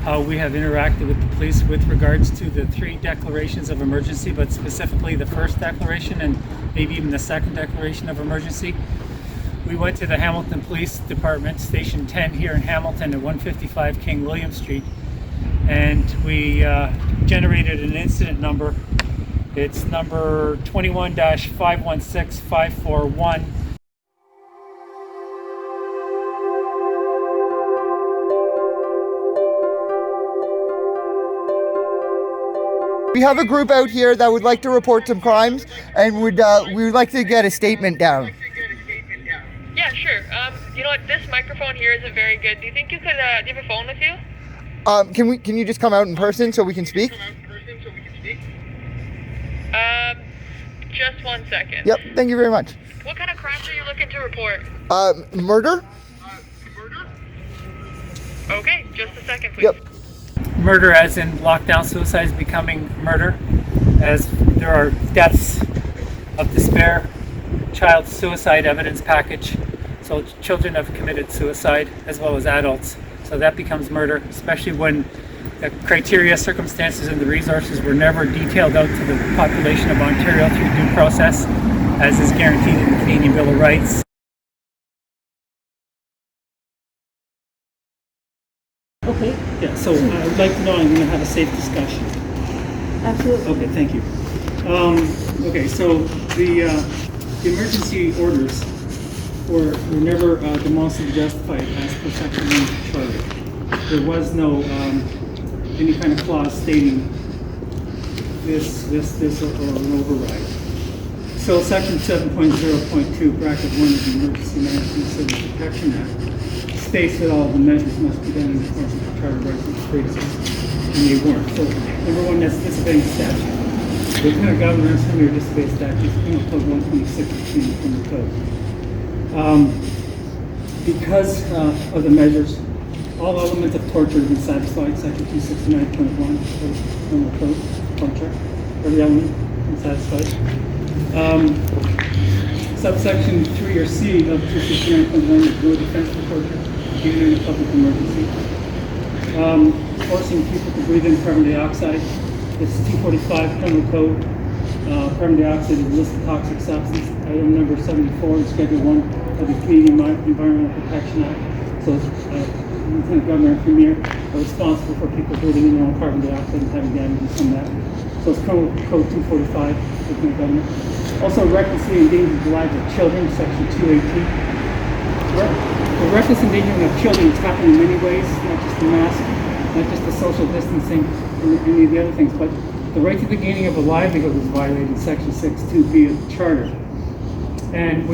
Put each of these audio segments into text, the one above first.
how we have interacted with the police with regards to the 3 declarations of emergency, but specifically the first declaration and maybe even the second declaration of emergency. We went to the Hamilton Police Department, Station 10 here in Hamilton at 155 King William Street, and we generated an incident number. It's number 21-516541. We have a group out here that would like to report some crimes, and we would like to get a statement down. Yeah, sure. You know what? This microphone here isn't very good. Do you think you could, do you have a phone with you? Can you just come out in person so we can speak? Just 1 second. Yep, thank you very much. What kind of crimes are you looking to report? Murder? Okay, just a second, please. Yep. Murder as in lockdown suicides becoming murder, as there are deaths of despair, child suicide evidence package, so children have committed suicide as well as adults, so that becomes murder, especially when the criteria, circumstances, and the resources were never detailed out to the population of Ontario through due process, as is guaranteed in the Canadian Bill of Rights. Okay. Yeah, so I would like to know, I'm going to have a safe discussion. Absolutely. Okay, thank you. Okay, so the emergency orders were never demonstrably justified as per Section 1 of the Charter. There was no any kind of clause stating this or an override. So Section 7.0.2, bracket 1 of the Emergency Management Civil Protection Act states that all the measures must be done in accordance with the Charter of Rights and Freedoms, and they weren't. So number one, that's disobeying statute. Lieutenant Governor and Premier disobey statutes, Penal Code 126 in the code. Because of the measures, all elements of torture have been satisfied. Section 269.1 of the Penal Code, torture, every element been satisfied. Subsection 3 or C of 269.1 is no defense for torture, even in a public emergency. Forcing people to breathe in carbon dioxide. It's 245 Penal Code. Carbon dioxide is a list of toxic substance, item number 74 in Schedule 1 of the Canadian Environmental Protection Act. So Lieutenant Governor and Premier are responsible for people breathing in their own carbon dioxide and having damages from that. So it's Code 245, Lieutenant Governor. Also, recklessly endangering the lives of children, Section 218. The reckless endangering of children is happening in many ways, not just the mask, not just the social distancing, and any of the other things, but the right to the gaining of a livelihood is violated in Section 6.2b of the Charter. And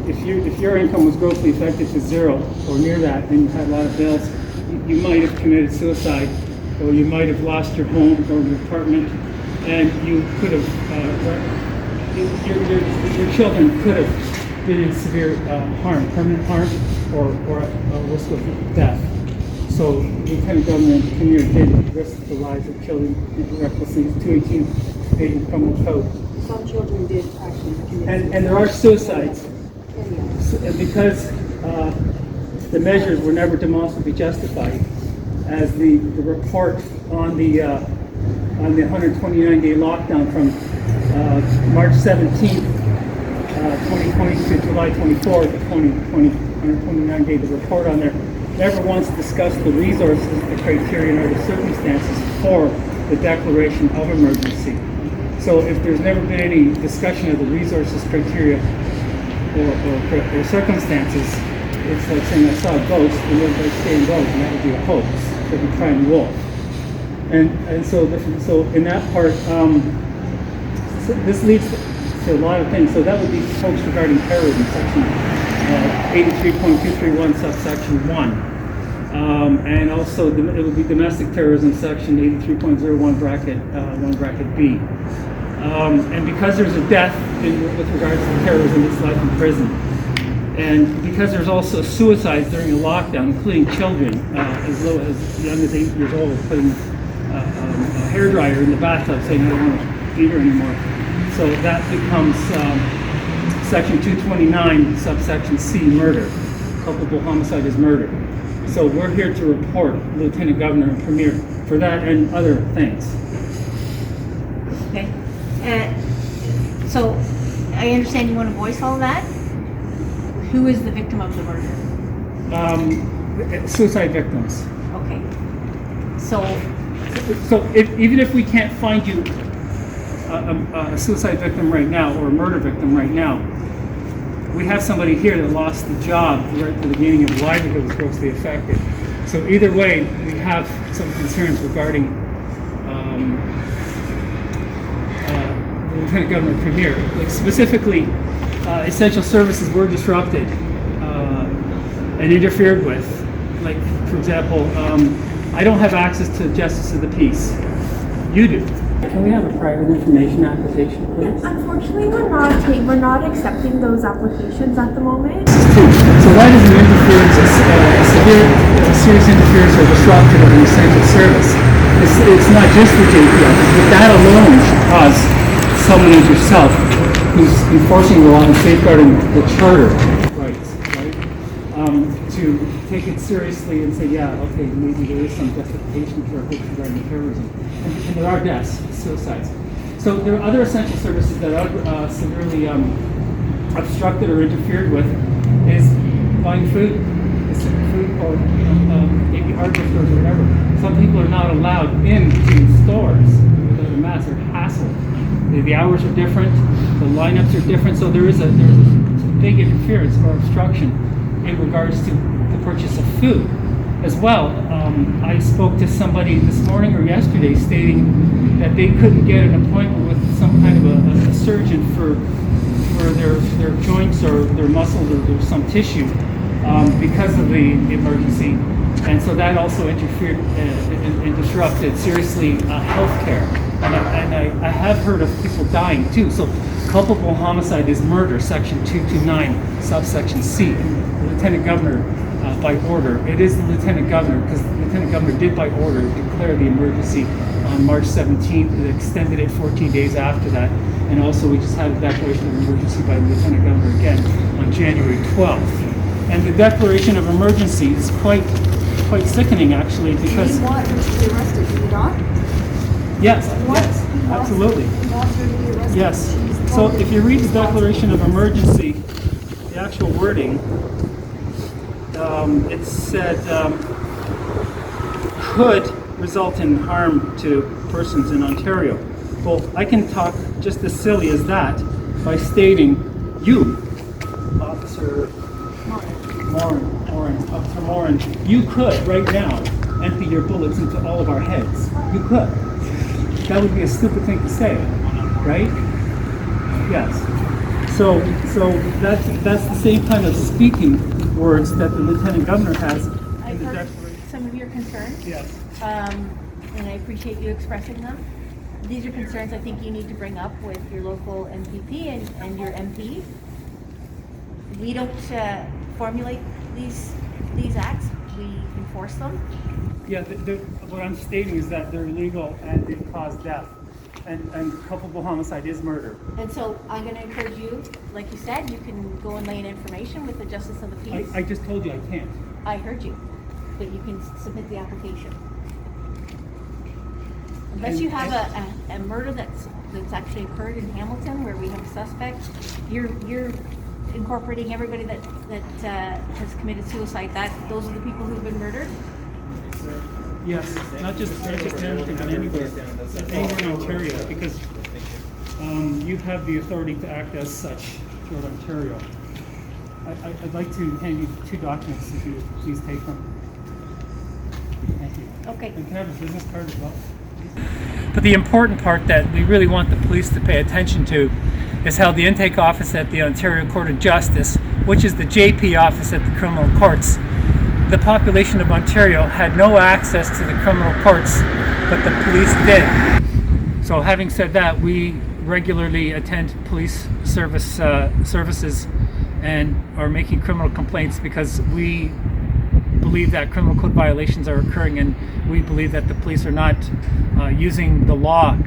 if your income was grossly affected to zero or near that, and you had a lot of bills, you might have committed suicide, or you might have lost your home or your apartment, and you could have, your children could have been in severe harm, permanent harm, or a risk of death. So Lieutenant Governor and Premier did risk the lives of children recklessly. 218 Canadian Criminal Code. Some children did actually commit. And there are suicides. And because the measures were never demonstrably justified, as the report on the 129-day lockdown from March 17th, 2020 to July 24th, 2020, 129-day, the report on there never once discussed the resources, the criteria, or the circumstances for the declaration of emergency. So if there's never been any discussion of the resources, criteria, or circumstances, it's like saying I saw a ghost and everybody's saying ghost, and that would be a hoax. They'd be crying wolf. And so in that part, so this leads to a lot of things. So that would be hoax regarding terrorism, Section 83.231, subsection 1. And also it would be domestic terrorism, Section 83.01, bracket 1, bracket B. And because there's a death with regards to terrorism, it's life in prison. And because there's also suicides during a lockdown, including children as low as young as 8 years old, putting a hairdryer in the bathtub saying, I don't want to be here anymore. So that becomes Section 229, subsection C, murder. Culpable homicide is murder. So we're here to report Lieutenant Governor and Premier for that and other things. Okay. So I understand you want to voice all that. Who is the victim of the murder? Suicide victims. Okay. So So even if we can't find you a suicide victim right now or a murder victim right now, we have somebody here that lost the job right at the beginning of livelihood was grossly affected. So either way, we have some concerns regarding Lieutenant Governor Premier. Like specifically, essential services were disrupted and interfered with. Like, for example, I don't have access to justice of the peace. You do. Can we have a private information application, please? Unfortunately, we're not accepting those applications at the moment. So why does an interference, a serious interference or disruption of an essential service? It's not just the JP office, but that alone should cause someone as yourself who's enforcing the law and safeguarding the charter rights, right? To take it seriously and say, yeah, okay, maybe there is some justification for regarding terrorism. And there are deaths, suicides. So there are other essential services that are severely obstructed or interfered with is buying food, or maybe hardware stores or whatever. Some people are not allowed into stores without a mask or hassle. The hours are different, the lineups are different, so there's a big interference or obstruction in regards to the purchase of food. As well, I spoke to somebody this morning or yesterday stating that they couldn't get an appointment with some kind of a surgeon for their joints or their muscles or some tissue because of the emergency, and so that also interfered and disrupted seriously healthcare. And I have heard of people dying too. So culpable homicide is murder, section 229, subsection C. The Lieutenant Governor, by order, it is the Lieutenant Governor, because the Lieutenant Governor did by order declare the emergency on March 17th. It extended it 14 days after that. And also we just had a declaration of emergency by the Lieutenant Governor again on January 12th. And the declaration of emergency is quite sickening actually, because... You want her to be arrested, do you not? Yes, yes, absolutely. Yes. So if you read the declaration of emergency, the actual wording, it said could result in harm to persons in Ontario. Well, I can talk just as silly as that by stating you, Officer Morin, you could right now empty your bullets into all of our heads. You could. That would be a stupid thing to say, right? Yes. So that's the same kind of speaking words that the Lieutenant Governor has in I've the heard declaration. some of your concerns. Yes. And I appreciate you expressing them. These are concerns I think you need to bring up with your local MPP and your MP. We don't formulate these acts, we enforce them. Yeah, what I'm stating is that they're illegal and they cause death. And culpable homicide is murder. And so I'm going to encourage you, like you said, you can go and lay in information with the Justice of the Peace. I just told you I can't. I heard you, but you can submit the application. Unless you have a murder that's actually occurred in Hamilton where we have a suspect, you're incorporating everybody that has committed suicide. Those are the people who've been murdered. Yes, not just Hamilton, but anywhere in Ontario, because you have the authority to act as such throughout Ontario. I'd like to hand you 2 documents if you please take them. Thank you. Okay. And can I have a business card as well? But the important part that we really want the police to pay attention to is how the intake office at the Ontario Court of Justice, which is the JP office at the criminal courts, the population of Ontario had no access to the criminal courts, but the police did. So having said that, we regularly attend police services and are making criminal complaints because we believe that criminal code violations are occurring, and we believe that the police are not using the law